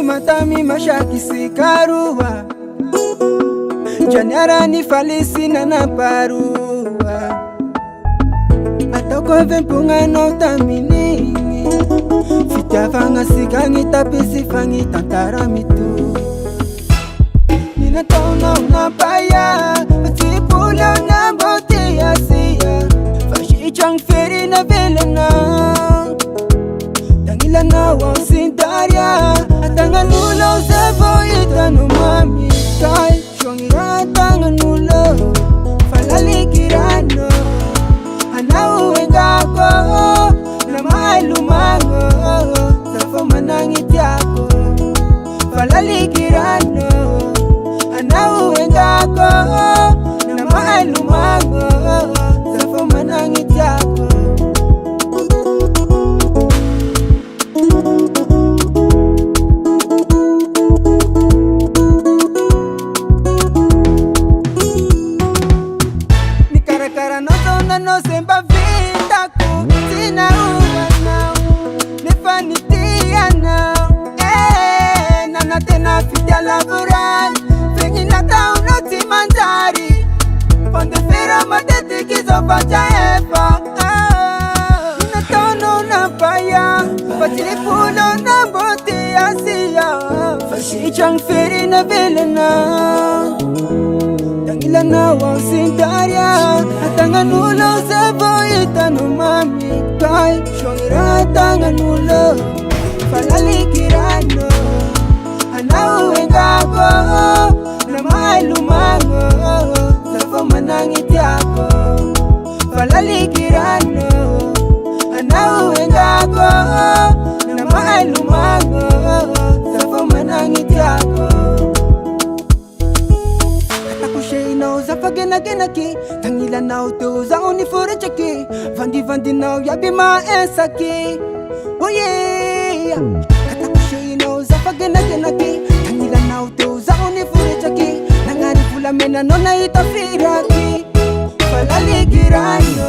Matami mashaki sikarua Janyara ni falisi na naparua Atoko vempunga no taminingi Fita fanga sikangi tapisi fangi tantara mitu Nina tauna unapaya Patipula Nouveauté Gasy Fashi chang feri na velena Tangila na wasindaria Tanganulo sa boyita no mami Kay shongira tanganulo Laliky Rano Hanauwenga ko Na mailumango Sa manangiti ako Laliky Rano Hanauwenga ko Na mailumango Sa manangiti ako No semba vida ku sina uwa now nefanitia now nana tena fitia laboral fengi na tauna timanjari ponde fera matete kizofacha efa na tono na paya patili pulo Nouveauté Gasy fashi chang feri na velena Tangila na wasindaria Tanganulo sa boyita no mami Kay shongira tanganulo Laliky Rano Hanauwenga ko Na mailumango Sa manangiti ako Laliky Rano Hanauwenga ko Na mailumango Sa manangiti ako Genaki Tangila na utuza unifure chaki Vandi na yabi maesaki Oh yeah Katakushi na uzafa genaki Tangila na utuza unifure chaki Nangari fula mena nona itafiraki Laliky Rano